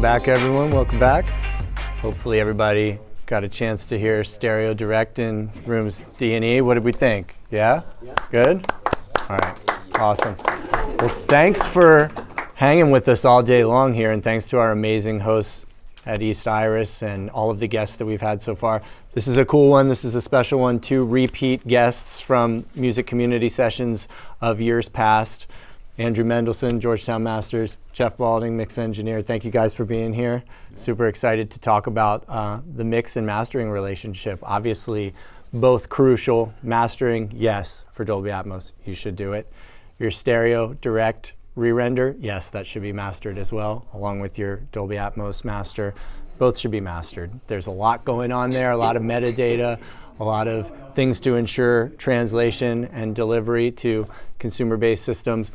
back, everyone. Welcome back. Hopefully everybody got a chance to hear stereo direct in rooms D and E. What did we think? Yeah? Good? All right. Awesome. Well, thanks for hanging with us all day long here, and thanks to our amazing hosts at East Iris and all of the guests that we've had so far. This is a cool one. This is a special one. 2 repeat guests from Music Community Sessions of years past. Andrew Mendelson, Georgetown Masters, Jeff Balding, mix engineer. Thank you guys for being here. Super excited to talk about the mix and mastering relationship. Obviously, both crucial. Mastering, yes, for Dolby Atmos, you should do it. Your stereo direct re-render, yes, that should be mastered as well, along with your Dolby Atmos master. Both should be mastered. There's a lot going on there, a lot of metadata, a lot of things to ensure translation and delivery to consumer-based systems.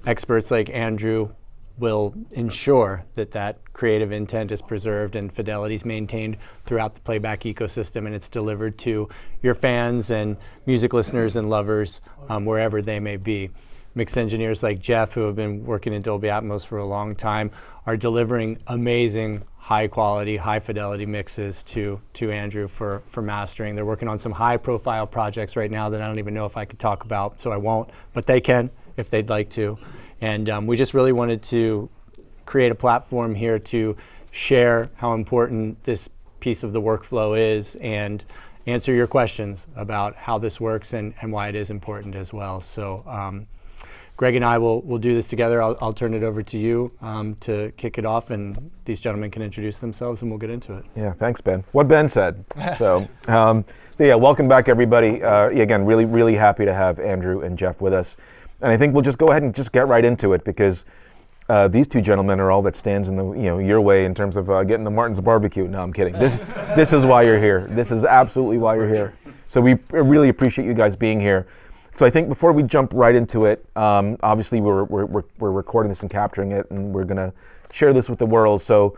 Experts like Andrew will ensure that that creative intent is preserved and fidelity is maintained throughout the playback ecosystem, and it's delivered to your fans and music listeners and lovers wherever they may be. Mix engineers like Jeff, who have been working in Dolby Atmos for a long time, are delivering amazing, high-quality, high-fidelity mixes to Andrew for mastering. They're working on some high-profile projects right now that I don't even know if I could talk about, so I won't, but they can if they'd like to. And we just really wanted to create a platform here to share how important this piece of the workflow is and answer your questions about how this works and why it is important as well. So Greg and I will do this together. I'll turn it over to you to kick it off, and these gentlemen can introduce themselves and we'll get into it. Yeah, thanks, Ben. What Ben said. So yeah, welcome back, everybody. Again, really happy to have Andrew and Jeff with us. And I think we'll just go ahead and just get right into it, because these two gentlemen are all that stands in the your way in terms of getting the Martin's barbecue. No, I'm kidding. This is why you're here. This is absolutely why you're here. So we really appreciate you guys being here. So I think before we jump right into it, obviously we're recording this and capturing it, and we're gonna share this with the world. So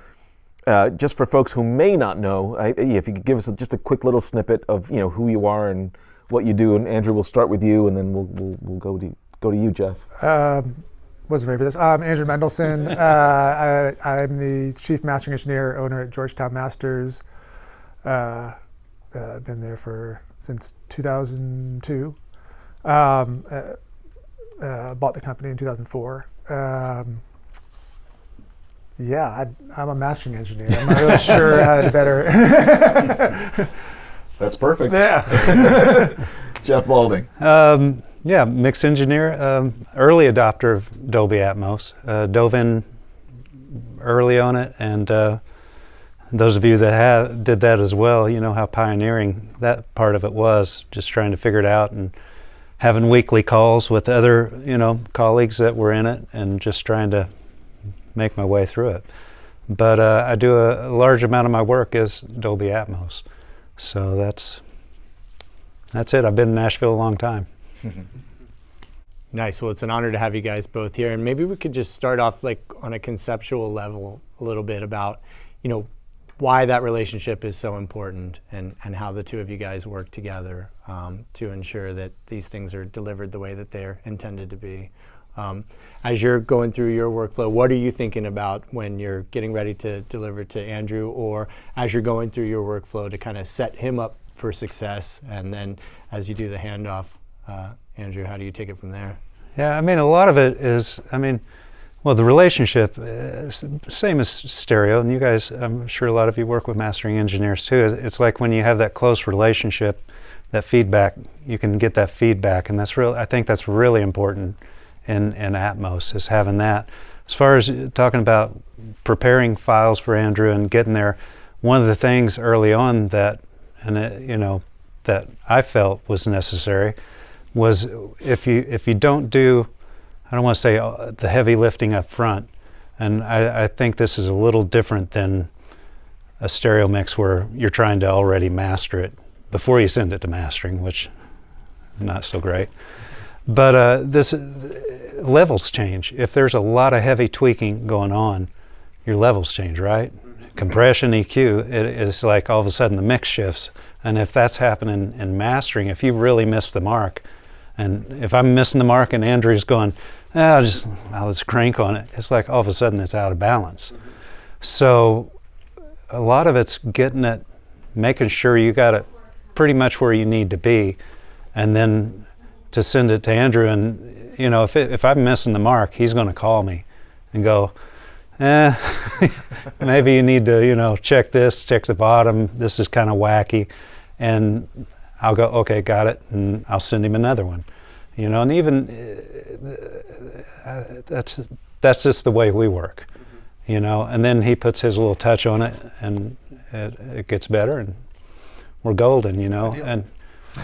just for folks who may not know, if you could give us just a quick little snippet of who you are and what you do. And Andrew, we'll start with you, and then we'll go to you, Jeff. Wasn't ready for this. Andrew Mendelson. I'm the chief mastering engineer, owner at Georgetown Masters. Been there since 2002. Bought the company in 2004. Yeah, I'm a mastering engineer. I'm not really sure how to better. That's perfect. Yeah. Jeff Balding. Yeah, mix engineer, early adopter of Dolby Atmos. Dove in early on it, and those of you that did that as well, you know how pioneering that part of it was, just trying to figure it out and having weekly calls with other colleagues that were in it and just trying to make my way through it. But I do a large amount of my work is Dolby Atmos. So that's it. I've been in Nashville a long time. Nice. Well, it's an honor to have you guys both here, and maybe we could just start off on a conceptual level a little bit about why that relationship is so important and how the two of you guys work together to ensure that these things are delivered the way that they're intended to be. As you're going through your workflow, what are you thinking about when you're getting ready to deliver to Andrew, or as you're going through your workflow to kind of set him up for success, and then as you do the handoff, Andrew, how do you take it from there? Yeah, a lot of it is, well, the relationship, same as stereo, and you guys, I'm sure a lot of you work with mastering engineers too. It's like when you have that close relationship, that feedback, you can get that feedback, and I think that's really important in Atmos, is having that. As far as talking about preparing files for Andrew and getting there, one of the things early on that I felt was necessary was if you don't do, I don't want to say the heavy lifting up front, and I think this is a little different than a stereo mix where you're trying to already master it before you send it to mastering, which is not so great. But this levels change. If there's a lot of heavy tweaking going on, your levels change, right? Compression, EQ, it's like all of a sudden the mix shifts. And if that's happening in mastering, if you really miss the mark, and if I'm missing the mark and Andrew's going, let's crank on it, it's like all of a sudden it's out of balance. So a lot of it's getting it, making sure you got it pretty much where you need to be, and then to send it to Andrew. And you know, if I'm missing the mark, he's going to call me and go, maybe you need to, you know, check this, check the bottom, this is kind of wacky. And I'll go, okay, got it, and I'll send him another one. You know, and even that's just the way we work, you know. And then he puts his little touch on it, and it gets better, and we're golden, you know. And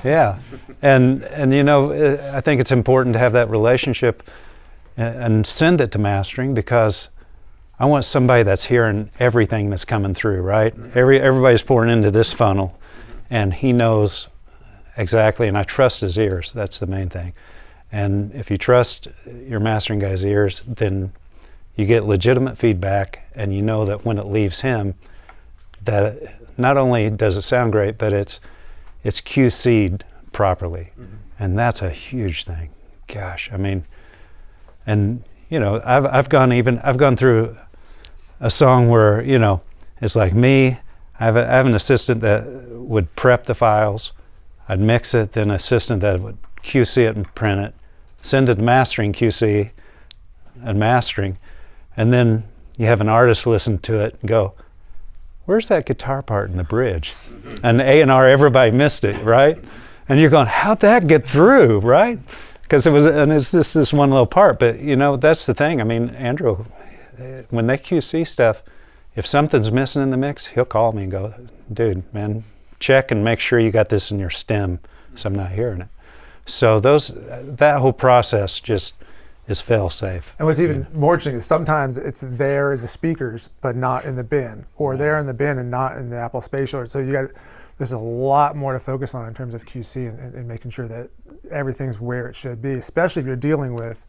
yeah, and you know, I think it's important to have that relationship and send it to mastering, because I want somebody that's hearing everything that's coming through, right? Everybody's pouring into this funnel, and he knows exactly, and I trust his ears. That's the main thing. And if you trust your mastering guy's ears, then you get legitimate feedback, and you know that when it leaves him, that not only does it sound great, but it's QC'd properly. And that's a huge thing. Gosh, I mean, and you know, I've gone through a song where, you know, it's like me, I have an assistant that would prep the files, I'd mix it, then an assistant that would QC it and print it, send it to mastering, QC and mastering, and then you have an artist listen to it and go, where's that guitar part in the bridge? And A&R, everybody missed it, right? And you're going, how'd that get through, right? Because it's just this one little part. But you know, that's the thing. I mean, Andrew, when they QC stuff, if something's missing in the mix, he'll call me and go, dude, man, check and make sure you got this in your stem, so I'm not hearing it. So that whole process just is fail-safe. And what's even more interesting is sometimes it's there in the speakers, but not in the bin, or there in the bin and not in the Apple Spatial. So there's a lot more to focus on in terms of QC and making sure that everything's where it should be, especially if you're dealing with,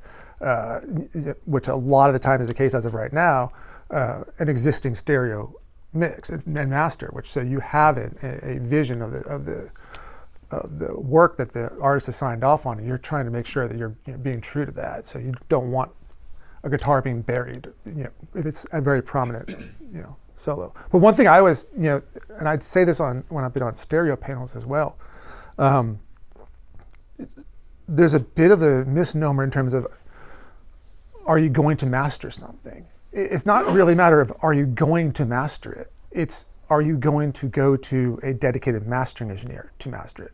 which a lot of the time is the case as of right now, an existing stereo mix and master, which so you have a vision of the work that the artist has signed off on, and you're trying to make sure that you're being true to that. So you don't want a guitar being buried, you know, if it's a very prominent, you know, solo. But one thing I always, you know, and I'd say this when I've been on stereo panels as well, there's a bit of a misnomer in terms of, are you going to master something? It's not really a matter of, are you going to master it? It's, are you going to go to a dedicated mastering engineer to master it?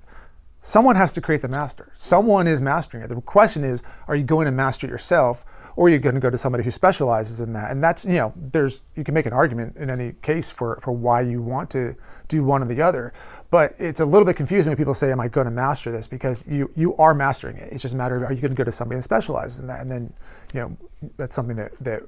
Someone has to create the master. Someone is mastering it. The question is, are you going to master it yourself, or are you going to go to somebody who specializes in that? And that's, you know, you can make an argument in any case for why you want to do one or the other. But it's a little bit confusing when people say, am I going to master this? Because you are mastering it. It's just a matter of, are you going to go to somebody that specializes in that? And then, you know, that's something that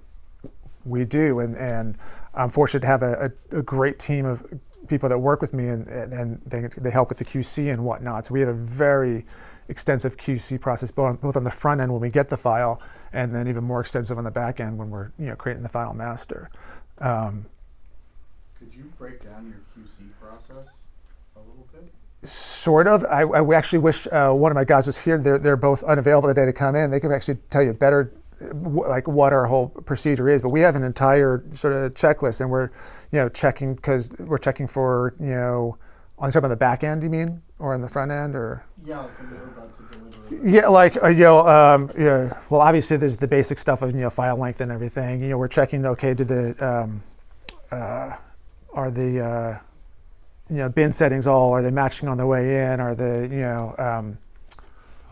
we do. And I'm fortunate to have a great team of people that work with me, and they help with the QC and whatnot. So we have a very extensive QC process, both on the front end when we get the file, and then even more extensive on the back end when we're, you know, creating the final master. Could you break down your QC process a little bit? Sort of. I actually wish one of my guys was here. They're both unavailable today to come in. They could actually tell you better like what our whole procedure is, but we have an entire sort of checklist, and we're, you know, checking, because we're checking for, you know, on the back end, you mean, or on the front end, or? Yeah, like when you're about to deliver. Yeah, like, you know, yeah, well, obviously there's the basic stuff of, you know, file length and everything. You know, we're checking, okay, are the, you know, bin settings are they matching on the way in? Are the, you know,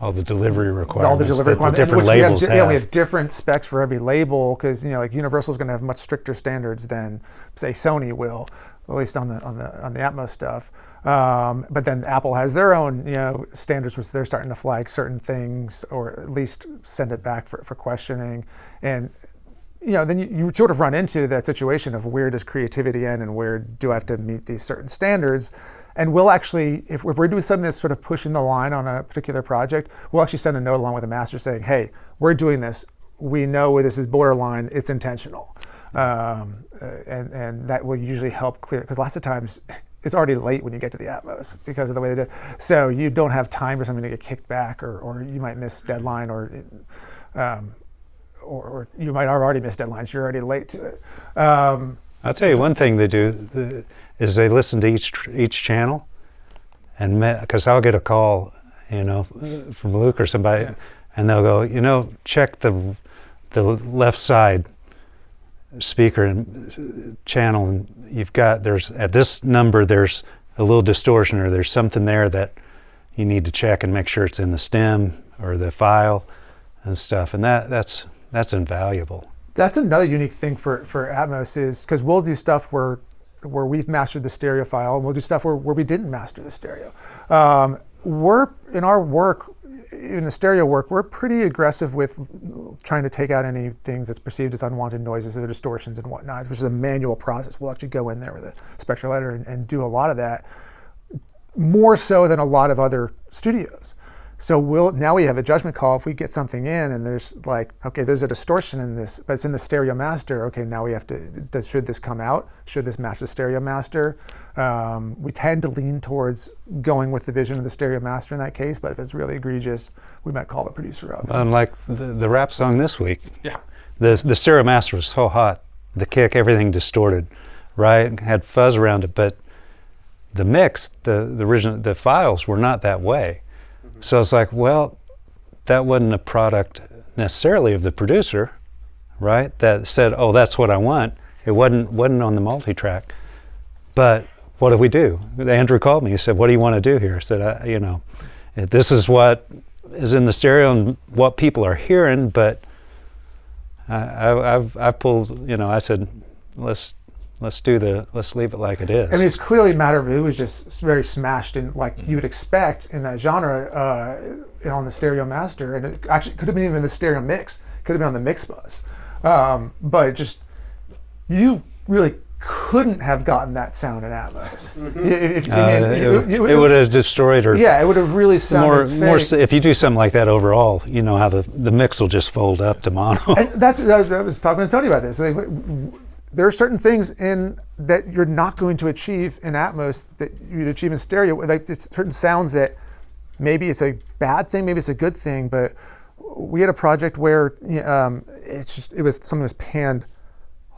all the delivery requirements. All the delivery requirements. Different labels we have different specs for every label, because, you know, like Universal's going to have much stricter standards than, say, Sony will, at least on the Atmos stuff. But then Apple has their own, you know, standards, which they're starting to flag certain things, or at least send it back for questioning. And, you know, then you sort of run into that situation of, where does creativity end and where do I have to meet these certain standards? And we'll actually, if we're doing something that's sort of pushing the line on a particular project, we'll actually send a note along with the master saying, hey, we're doing this. We know this is borderline, it's intentional. And that will usually help clear, because lots of times it's already late when you get to the Atmos because of the way they do. So you don't have time for something to get kicked back, or you might miss deadline, or you might have already missed deadlines. You're already late to it. I'll tell you one thing they do is they listen to each channel, and because I'll get a call, from Luke or somebody, and they'll go, check the left side speaker and channel, and there's at this number there's a little distortion, or there's something there that you need to check and make sure it's in the stem or the file and stuff, and that's invaluable. That's another unique thing for Atmos, is because we'll do stuff where we've mastered the stereo file, and we'll do stuff where we didn't master the stereo. We're in our work, in the stereo work, we're pretty aggressive with trying to take out any things that's perceived as unwanted noises or distortions and whatnot, which is a manual process. We'll actually go in there with a spectrolyzer and do a lot of that, more so than a lot of other studios. So now we have a judgment call. If we get something in and there's okay, there's a distortion in this, but it's in the stereo master. Okay, now we have to, should this come out? Should this match the stereo master? We tend to lean towards going with the vision of the stereo master in that case, but if it's really egregious, we might call the producer up. Unlike the rap song this week, the stereo master was so hot, the kick, everything distorted, right? Had fuzz around it, but the mix, the original, the files were not that way. So it's like, well, that wasn't a product necessarily of the producer, right? That said, oh, that's what I want. It wasn't on the multi-track. But what do we do? Andrew called me. He said, what do you want to do here? I said, this is what is in the stereo and what people are hearing, but I pulled, I said, let's leave it like it is. I mean, it's clearly a matter of, it was just very smashed in, like you would expect in that genre, on the stereo master, and it actually could have been even the stereo mix, could have been on the mix bus, but just, you really couldn't have gotten that sound in Atmos. It would have destroyed her. Yeah, it would have really sounded more. fake. If you do something like that overall, you know how the mix will just fold up to mono. And I was talking to Tony about this. There are certain things that you're not going to achieve in Atmos that you'd achieve in stereo. Like it's certain sounds that maybe it's a bad thing, maybe it's a good thing. But we had a project where it was something that was panned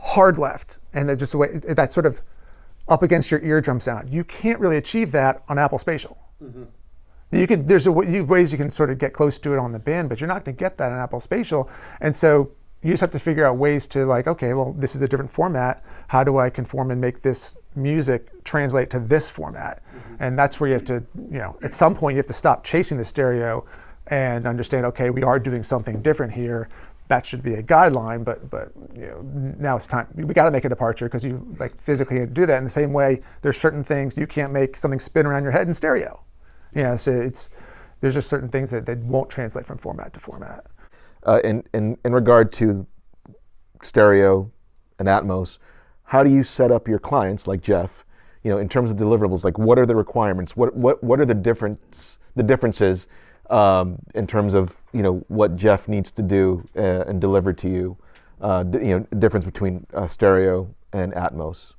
hard left, and that just the way that sort of up against your eardrum sound. You can't really achieve that on Apple Spatial. Mm-hmm. There's ways you can sort of get close to it on the bin, but you're not going to get that in Apple Spatial, and so you just have to figure out ways to okay, well, this is a different format. How do I conform and make this music translate to this format? Mm-hmm. And that's where you have to, at some point you have to stop chasing the stereo and understand, okay, we are doing something different here. That should be a guideline, but now it's time. We got to make a departure because you physically can't do that. In the same way, there's certain things you can't make something spin around your head in stereo. So there's just certain things that won't translate from format to format. In regard to stereo and Atmos, how do you set up your clients like Jeff? In terms of deliverables, what are the requirements? What are the differences in terms of what Jeff needs to do and deliver to you? Difference between stereo and Atmos.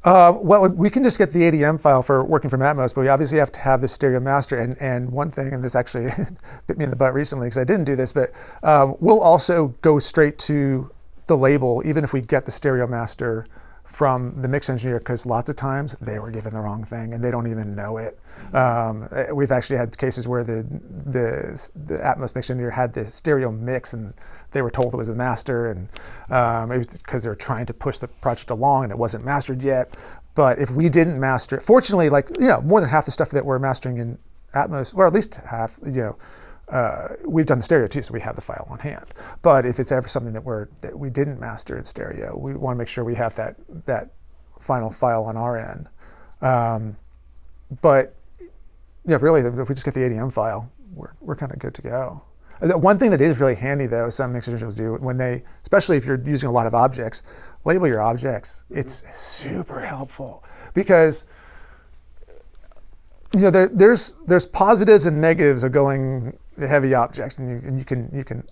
Well, we can just get the ADM file for working from Atmos, but we obviously have to have the stereo master. And one thing, and this actually bit me in the butt recently because I didn't do this, but we'll also go straight to the label, even if we get the stereo master from the mix engineer, because lots of times they were given the wrong thing and they don't even know it. We've actually had cases where the Atmos mix engineer had the stereo mix and they were told it was the master, and maybe because they were trying to push the project along and it wasn't mastered yet. But if we didn't master it, fortunately, more than half the stuff that we're mastering in Atmos, or at least half, we've done the stereo too, so we have the file on hand. But if it's ever something that we didn't master in stereo, we want to make sure we have that final file on our end. But really, if we just get the ADM file, we're kind of good to go. One thing that is really handy, though, some mix engineers do especially if you're using a lot of objects, label your objects. It's super helpful because there's positives and negatives of going heavy objects, and you can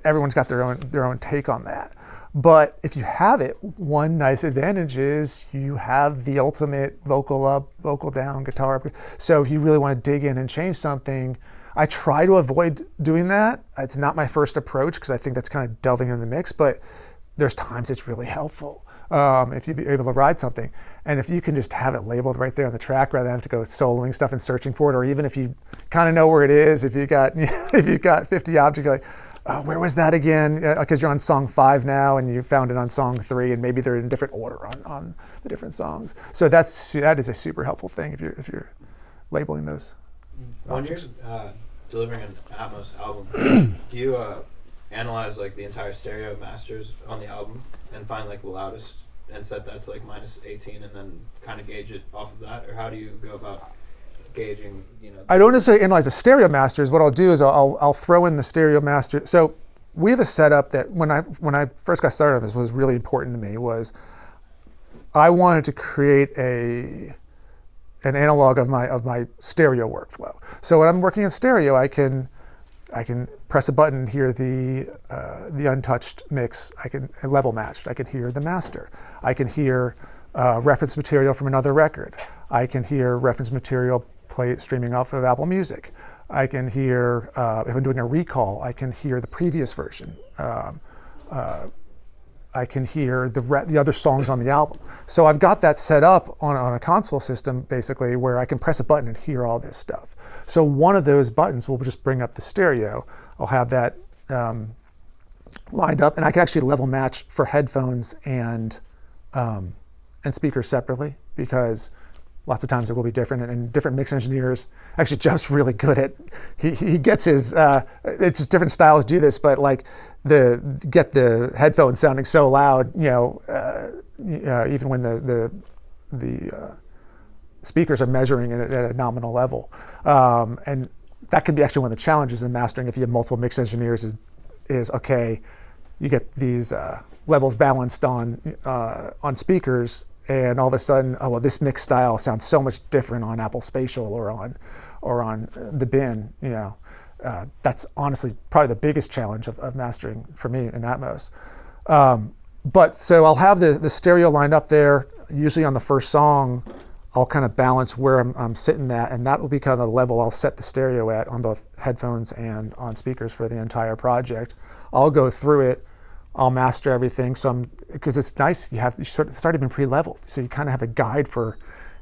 everyone's got their own take on that. But if you have it, one nice advantage is you have the ultimate vocal up, vocal down, guitar up. So if you really want to dig in and change something, I try to avoid doing that. It's not my first approach because I think that's kind of delving in the mix, but there's times it's really helpful. if you'd be able to ride something. And if you can just have it labeled right there on the track rather than have to go soloing stuff and searching for it, or even if you kind of know where it is, if you got if you've got 50 objects, you're like, oh, where was that again? Because you're on song 5 now and you found it on song 3, and maybe they're in different order on the different songs. So that is a super helpful thing if you're labeling those. When you're delivering an Atmos album, do you analyze like the entire stereo masters on the album and find like the loudest and set that to like -18 and then kind of gauge it off of that, or how do you go about gauging? I don't necessarily analyze the stereo masters. What I'll do is I'll throw in the stereo master. So we have a setup that when I first got started on this was really important to me. Was I wanted to create an analog of my stereo workflow. So when I'm working in stereo, I can press a button and hear the untouched mix. I can level matched. I can hear the master. I can hear reference material from another record. I can hear reference material streaming off of Apple Music. I can hear if I'm doing a recall, I can hear the previous version. I can hear the other songs on the album. So I've got that set up on a console system, basically, where I can press a button and hear all this stuff. So one of those buttons will just bring up the stereo. I'll have that lined up, and I can actually level match for headphones and speakers separately, because lots of times it will be different, and different mix engineers. Actually, Jeff's really good at, he gets his, it's just different styles do this, but like get the headphones sounding so loud, even when the speakers are measuring it at a nominal level. And that can be actually one of the challenges in mastering if you have multiple mix engineers is okay, you get these levels balanced on speakers, and all of a sudden, oh well, this mix style sounds so much different on Apple Spatial or on the bin. That's honestly probably the biggest challenge of mastering for me in Atmos. But so I'll have the stereo lined up there. Usually on the first song, I'll kind of balance where I'm sitting at, and that will be kind of the level I'll set the stereo at on both headphones and on speakers for the entire project. I'll go through it. I'll master everything. So because it's nice, it's already been pre-leveled, so you kind of have a guide for.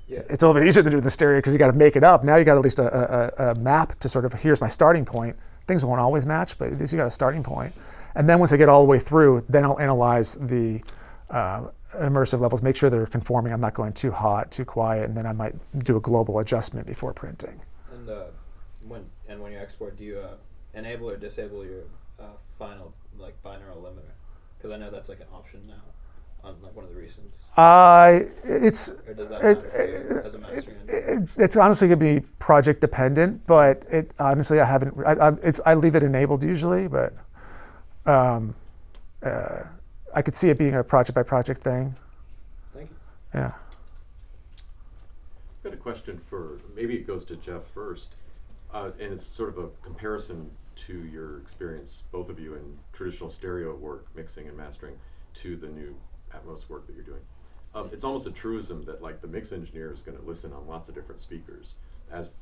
Yeah. It's a little bit easier to do in the stereo because you got to make it up. Now you got at least a map to sort of, here's my starting point. Things won't always match, but at least you got a starting point. And then once I get all the way through, then I'll analyze the immersive levels, make sure they're conforming. I'm not going too hot, too quiet, and then I might do a global adjustment before printing. And when you export, do you enable or disable your final like binaural limiter? Because I know that's like an option now on like one of the recents. Or does that matter as a mastering engineer? It's honestly going to be project dependent, but honestly I haven't. I leave it enabled usually, but I could see it being a project by project thing. Thank you. Yeah. I've got a question maybe it goes to Jeff first, and it's sort of a comparison to your experience, both of you, in traditional stereo work, mixing and mastering, to the new Atmos work that you're doing. It's almost a truism that like the mix engineer is going to listen on lots of different speakers as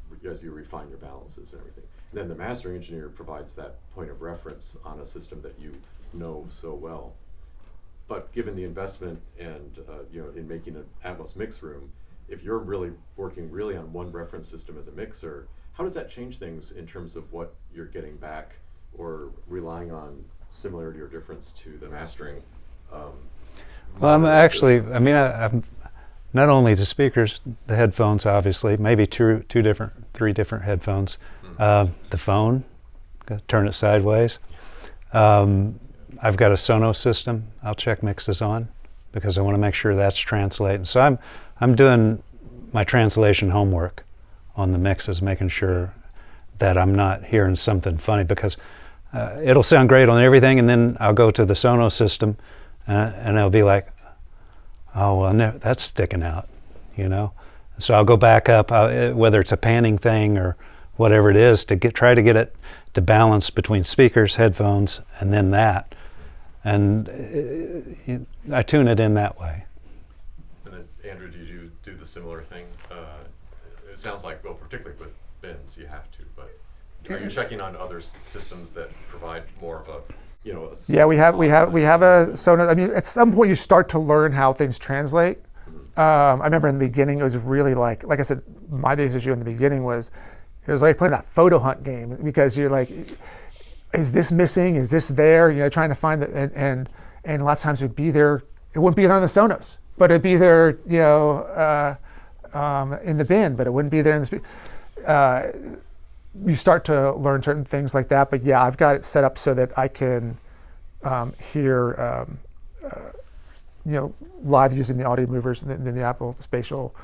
you refine your balances and everything. And then the mastering engineer provides that point of reference on a system that you know so well. But given the investment and in making an Atmos mix room, if you're really working on one reference system as a mixer, how does that change things in terms of what you're getting back, or relying on similarity or difference to the mastering? Well, I'm not only the speakers, the headphones, obviously, maybe three different headphones. The phone, turn it sideways. I've got a Sonos system I'll check mixes on because I want to make sure that's translating. So I'm doing my translation homework on the mixes, making sure that I'm not hearing something funny, because it'll sound great on everything, and then I'll go to the Sonos system and it'll be like, oh, well, no, that's sticking out, So I'll go back up, whether it's a panning thing or whatever it is, to try to get it to balance between speakers, headphones, and then that. And I tune it in that way. And then, Andrew, did you do the similar thing? It sounds like, well, particularly with bins, you have to, but are you checking on other systems that provide more of a you know. Yeah, we have a Sonos. I mean, at some point you start to learn how things translate. I remember in the beginning it was really like I said, my biggest issue in the beginning was it was like playing that photo hunt game, because you're like, is this missing? Is this there? You know, trying to find it, and lots of times it'd be there. It wouldn't be there on the Sonos, but it'd be there, you know, in the bin, but it wouldn't be there in the. You start to learn certain things like that, but yeah, I've got it set up so that I can hear, you know, live using the audio movers in the Apple Spatial,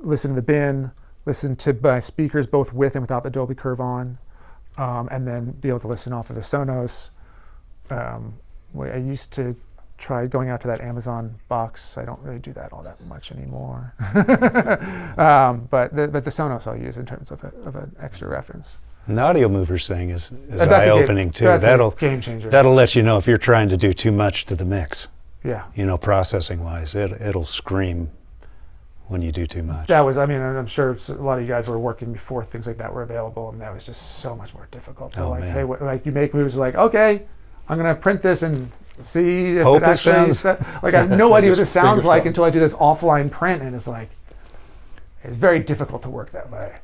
listen to the bin, listen to my speakers both with and without the Dolby Curve on, and then be able to listen off of the Sonos. I used to try going out to that Amazon box. I don't really do that all that much anymore. But the Sonos I'll use in terms of an extra reference. And the audio movers thing is That's a eye-opening too. That's That'll a game changer. that'll let you know if you're trying to do too much to the mix. Yeah. You know, processing-wise, it'll scream when you do too much. That was, I mean, I'm sure a lot of you guys were working before things like that were available, and that was just so much more difficult. So Oh, like, man. hey, like you make moves like, okay, I'm gonna print this and see if Hope it it actually sounds- like I have no idea what this sounds Fingers like crossed. until I do this offline print, and it's like it's very difficult to work that way.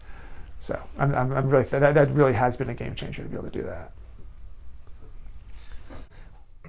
So I'm really that really has been a game changer to be able to do that.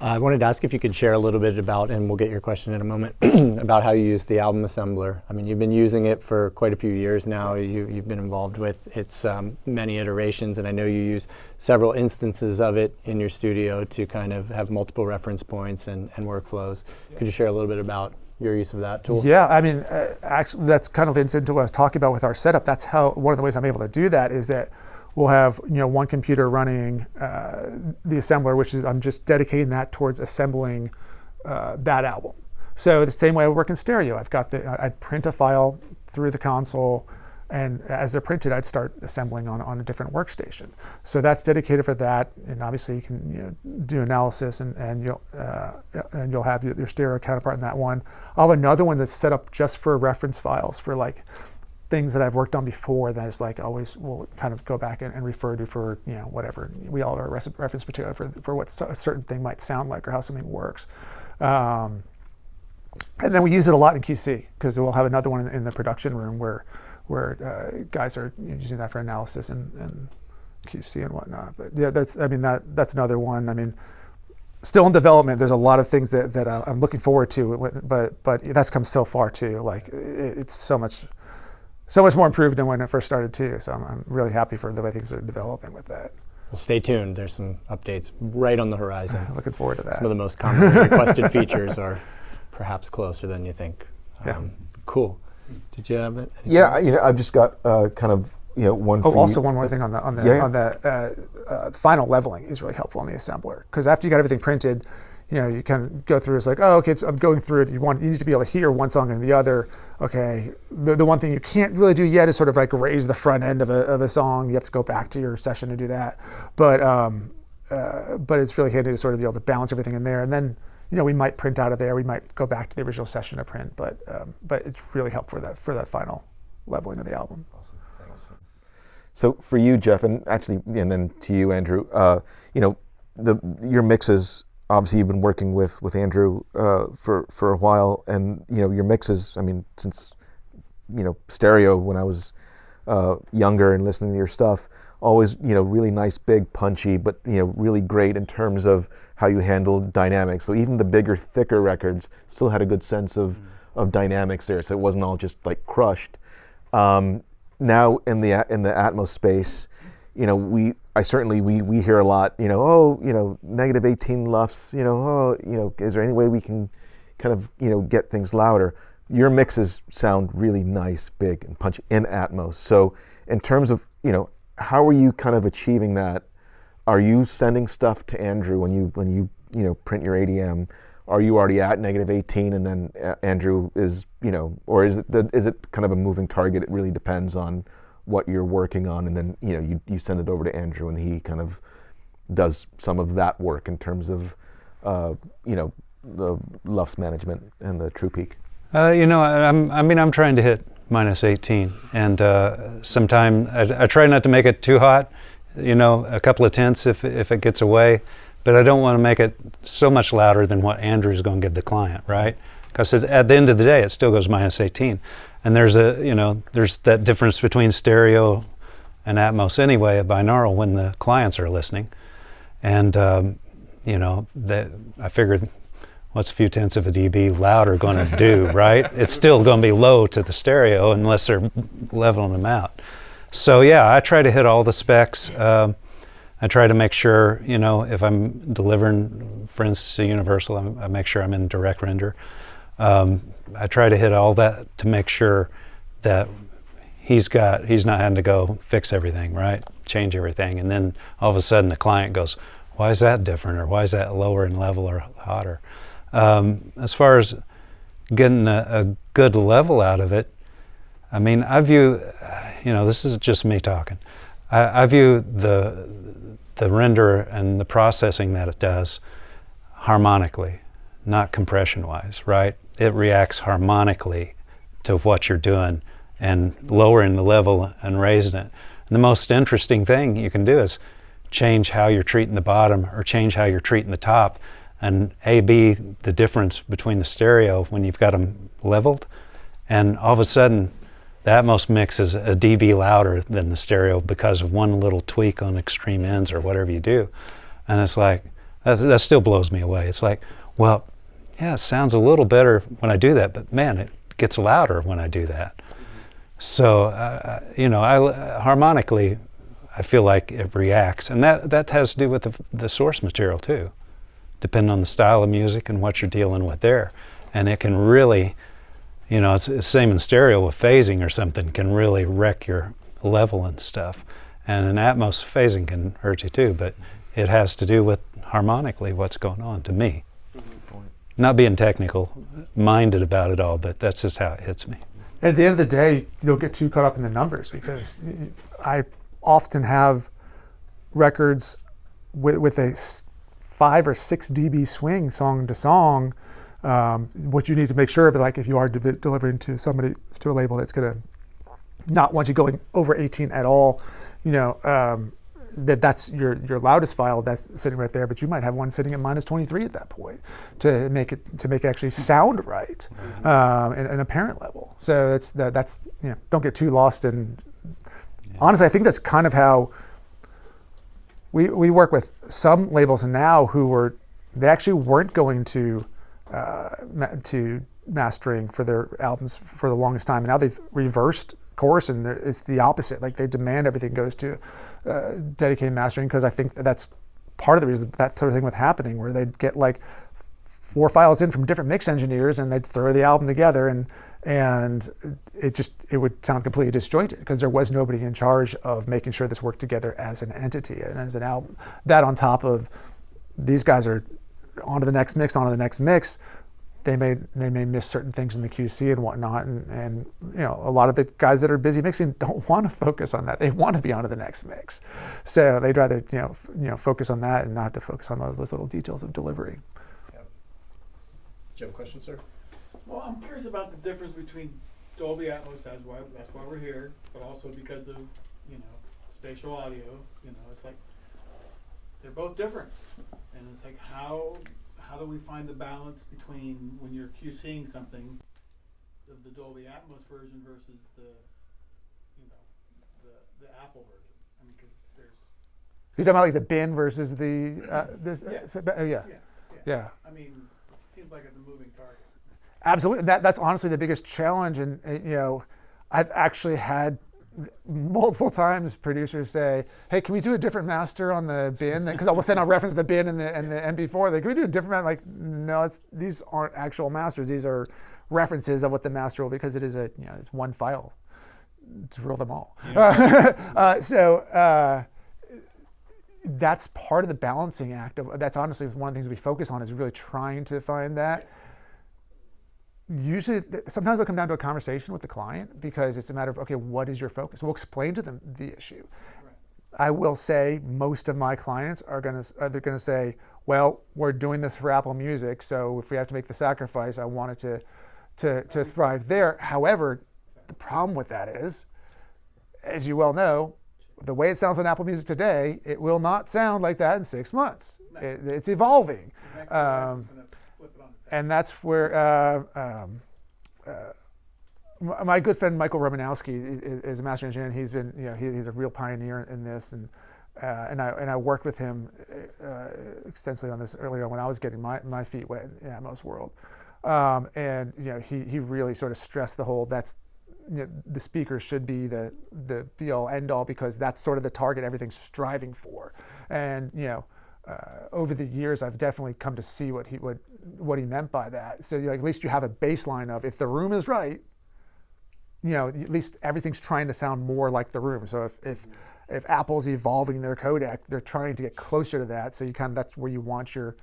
I wanted to ask if you could share a little bit about, and we'll get your question in a moment, about how you use the Album Assembler. I mean, you've been using it for quite a few years now. You've been involved with its many iterations, and I know you use several instances of it in your studio to kind of have multiple reference points and workflows. Could you share a little bit about your use of that tool? Yeah, I mean, actually, that's kind of into what I was talking about with our setup. That's how one of the ways I'm able to do that is that we'll have, you know, one computer running the assembler, which is I'm just dedicating that towards assembling that album. So the same way I work in stereo, I'd print a file through the console, and as they're printed, I'd start assembling on a different workstation. So that's dedicated for that, and obviously you can, you know, do analysis, and you'll have your stereo counterpart in that one. I'll have another one that's set up just for reference files for like things that I've worked on before that is like always will kind of go back and refer to for, you know, whatever. We all have a reference material for what a certain thing might sound like or how something works. And then we use it a lot in QC, because we'll have another one in the production room where guys are using that for analysis and QC and whatnot. But yeah, that's another one. I mean, still in development. There's a lot of things that I'm looking forward to, but that's come so far too. Like it's so much more improved than when it first started too. So I'm really happy for the way things are developing with that. Well, stay tuned. There's some updates right on the horizon. Looking forward to that. Some of the most commonly requested features are perhaps closer than you think. Yeah. Cool. Did you have it? Yeah, you know, I've just got kind of, you know, one. Oh, for also you. one more thing on the Yeah. final leveling is really helpful on the assembler, because after you got everything printed, you know, you kind of go through. It's like, oh, okay, I'm going through it. You need to be able to hear one song and the other. Okay, the one thing you can't really do yet is sort of like raise the front end of a song. You have to go back to your session to do that. But it's really handy to sort of be able to balance everything in there. And then, you know, we might print out of there. We might go back to the original session to print. But it's really helpful for that final leveling of the album. Awesome. Thanks. So for you, Jeff, and actually, and then to you, Andrew, you know, your mixes. Obviously, you've been working with Andrew for a while, and you know your mixes. I mean, since you know stereo when I was younger and listening to your stuff, always really nice, big, punchy, but really great in terms of how you handle dynamics. So even the bigger, thicker records still had a good sense of dynamics there. So it wasn't all just like crushed. Now in the Atmos space, we hear a lot, negative 18 LUFS, is there any way we can kind of, get things louder? Your mixes sound really nice, big, and punchy in Atmos. So in terms of, how are you kind of achieving that? Are you sending stuff to Andrew when you print your ADM? Are you already at negative 18 and then Andrew is, or is it kind of a moving target? It really depends on what you're working on, and then you send it over to Andrew and he kind of does some of that work in terms of the LUFS management and the true peak. I'm trying to hit minus 18, and sometime I try not to make it too hot, a couple of tenths if it gets away, but I don't want to make it so much louder than what Andrew's going to give the client, right? Because at the end of the day, it still goes minus 18. And there's there's that difference between stereo and Atmos anyway, a binaural, when the clients are listening. And, that I figured, what's a few tenths of a dB louder going to do, right? It's still going to be low to the stereo unless they're leveling them out. So yeah, I try to hit all the specs. I try to make sure, if I'm delivering, for instance, a Universal, I make sure I'm in direct render. I try to hit all that to make sure that he's not having to go fix everything, right? Change everything. And then all of a sudden the client goes, why is that different? Or why is that lower in level or hotter? As far as getting a good level out of it, I mean, I view, this is just me talking. I view the renderer and the processing that it does harmonically, not compression-wise, right? It reacts harmonically to what you're doing and lowering the level and raising it. And the most interesting thing you can do is change how you're treating the bottom or change how you're treating the top, and A/B the difference between the stereo when you've got them leveled, and all of a sudden the Atmos mix is a dB louder than the stereo because of one little tweak on extreme ends or whatever you do. And it's like, that still blows me away. It's like, well, yeah, it sounds a little better when I do that, but man, it gets louder when I do that. So, harmonically, I feel like it reacts. And that has to do with the source material too, depending on the style of music and what you're dealing with there. And it can really, it's the same in stereo with phasing or something, can really wreck your level and stuff. And in Atmos, phasing can hurt you too, but it has to do with harmonically what's going on to me. Not being technical minded about it all, but that's just how it hits me. At the end of the day, you don't get too caught up in the numbers, because I often have records with a 5 or 6 dB swing song to song. What you need to make sure of, like if you are delivering to somebody, to a label that's going to not want you going over 18 at all, that's your loudest file that's sitting right there, but you might have one sitting at minus 23 at that point to make it actually sound right, in a parent level. So that's don't get too lost in. Honestly, I think that's kind of how we work with some labels now they actually weren't going to mastering for their albums for the longest time, and now they've reversed course, and it's the opposite. Like, they demand everything goes to dedicated mastering, because I think that's part of the reason that sort of thing was happening, where they'd get like 4 files in from different mix engineers and they'd throw the album together, and it would sound completely disjointed because there was nobody in charge of making sure this worked together as an entity and as an album. That on top of these guys are on to the next mix, they may miss certain things in the QC and whatnot, and a lot of the guys that are busy mixing don't want to focus on that. They want to be on to the next mix, so they'd rather focus on that and not to focus on those little details of delivery. Do you have a question, sir? Well, I'm curious about the difference between Dolby Atmos, that's why we're here, but also because of spatial audio. It's like they're both different, and it's like how do we find the balance between when you're QCing something, the Dolby Atmos version versus the Apple version? I mean, because there's. You're talking about like the bin versus the yeah. I mean, it seems like it's a moving target. Absolutely, that's honestly the biggest challenge, and I've actually had multiple times producers say, "Hey, can we do a different master on the bin?" Because I will send out reference to the bin and the MP4. Like, can we do a different master? Like, no, these aren't actual masters. These are references of what the master will, because it is it's one file to rule them all. Yeah. So that's part of the balancing act. That's honestly one of the things we focus on, is really trying to find that. Usually, sometimes they'll come down to a conversation with the client, because it's a matter of, okay, what is your focus? We'll explain to them the issue. Right. I will say most of my clients are going to say, well, we're doing this for Apple Music, so if we have to make the sacrifice, I want it to thrive there. However, the problem with that is, as you well know, the way it sounds on Apple Music today, it will not sound like that in 6 months. It's evolving. The next device is gonna flip it on its head. And that's where my good friend Michael Romanowski is a master engineer, and he's been, he's a real pioneer in this, and I worked with him extensively on this earlier when I was getting my feet wet in the Atmos world, and he really sort of stressed the whole the speakers should be the be all end all, because that's sort of the target everything's striving for, and over the years, I've definitely come to see what he meant by that. So at least you have a baseline of, if the room is right, at least everything's trying to sound more like the room. So if Apple's evolving their codec, they're trying to get closer to that. So that's where you want your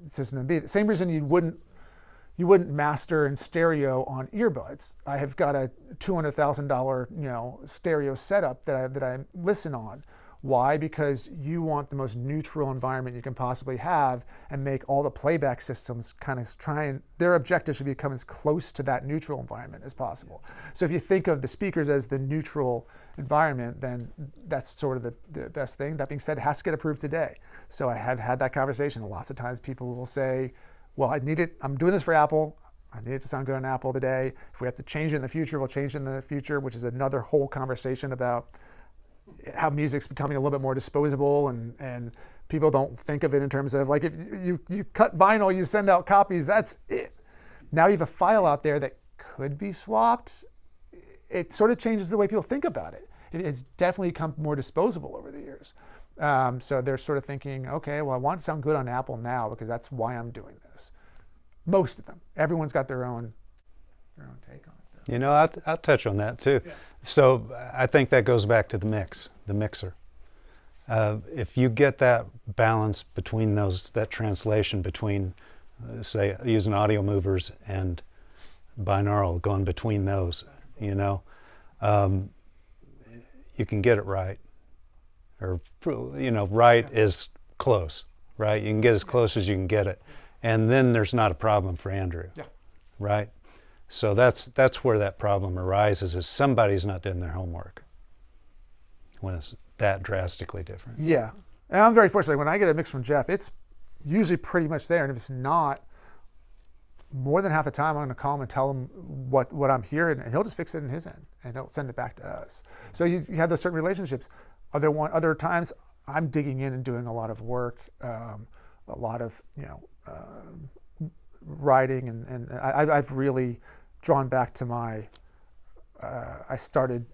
system to be. The same reason you wouldn't master in stereo on earbuds. I have got a $200,000 stereo setup that I listen on. Why? Because you want the most neutral environment you can possibly have, and make all the playback systems kind of their objective should become as close to that neutral environment as possible. So if you think of the speakers as the neutral environment, then that's sort of the best thing. That being said, it has to get approved today. So I have had that conversation. Lots of times people will say, well, I'm doing this for Apple. I need it to sound good on Apple today. If we have to change it in the future, we'll change it in the future, which is another whole conversation about how music's becoming a little bit more disposable, and people don't think of it in terms of, like, if you cut vinyl, you send out copies, that's it. Now you have a file out there that could be swapped. It sort of changes the way people think about it. It's definitely become more disposable over the years. So they're sort of thinking, okay, well, I want it to sound good on Apple now because that's why I'm doing this. Most of them. Everyone's got their own take on it, though. I'll touch on that too. Yeah. So I think that goes back to the mixer. If you get that balance between that translation between, say, using audio movers and binaural, going between those, you can get it right. Or, right is close, right? You can get as close as you can get it. And then there's not a problem for Andrew, right? So that's where that problem arises, is somebody's not doing their homework when it's that drastically different. Yeah. And I'm very fortunate. When I get a mix from Jeff, it's usually pretty much there. And if it's not, more than half the time I'm going to call him and tell him what I'm hearing, and he'll just fix it in his end, and he'll send it back to us. So you have those certain relationships. Other times I'm digging in and doing a lot of work, a lot of writing, and I've really drawn back to I started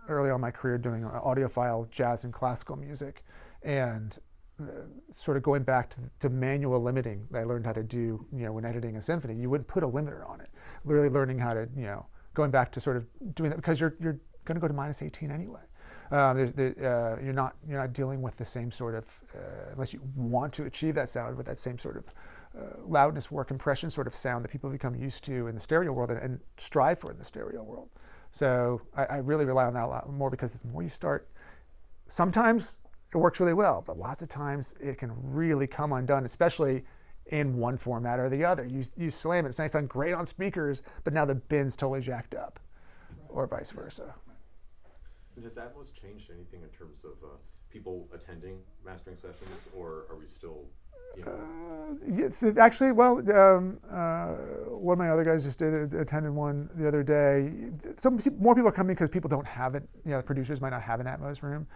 early on in my career doing audiophile jazz and classical music, and sort of going back to manual limiting that I learned how to do, when editing a symphony. You wouldn't put a limiter on it. Really learning how to, going back to sort of doing that, because you're going to go to -18 anyway. You're not dealing with the same sort of, unless you want to achieve that sound with that same sort of loudness or compression sort of sound that people become used to in the stereo world and strive for in the stereo world. So I really rely on that a lot more, because the more you start, sometimes it works really well, but lots of times it can really come undone, especially in one format or the other. You slam it, it's nice, sound great on speakers, but now the bin's totally jacked up, or vice versa. And has Atmos changed anything in terms of people attending mastering sessions, or are we still, Yes, actually, well, one of my other guys just attended one the other day. More people are coming because people don't have it. Producers might not have an Atmos room.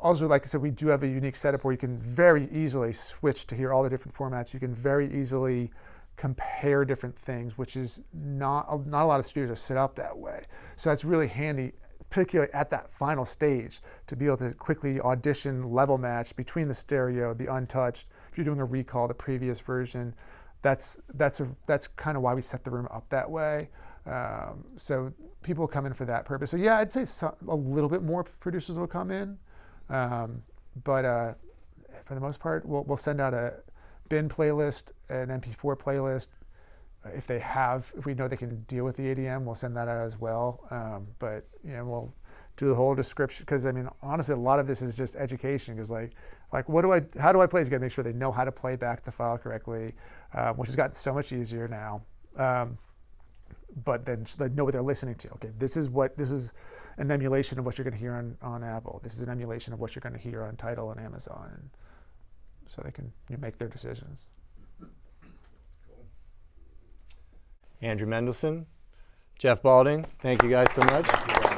Also, like I said, we do have a unique setup where you can very easily switch to hear all the different formats. You can very easily compare different things, which is not a lot of studios are set up that way. So that's really handy, particularly at that final stage, to be able to quickly audition level match between the stereo, the untouched. If you're doing a recall, the previous version, that's kind of why we set the room up that way. So people come in for that purpose. So yeah, I'd say a little bit more producers will come in, but for the most part, we'll send out a bin playlist, an MP4 playlist. If we know they can deal with the ADM, we'll send that out as well. But we'll do the whole description, because honestly, a lot of this is just education. Because like how do I play? You got to make sure they know how to play back the file correctly, which has gotten so much easier now. but then so they know what they're listening to. Okay, this is an emulation of what you're going to hear on Apple. This is an emulation of what you're going to hear on Tidal and Amazon, and so they can make their decisions. Andrew Mendelson, Jeff Balding, thank you guys so much.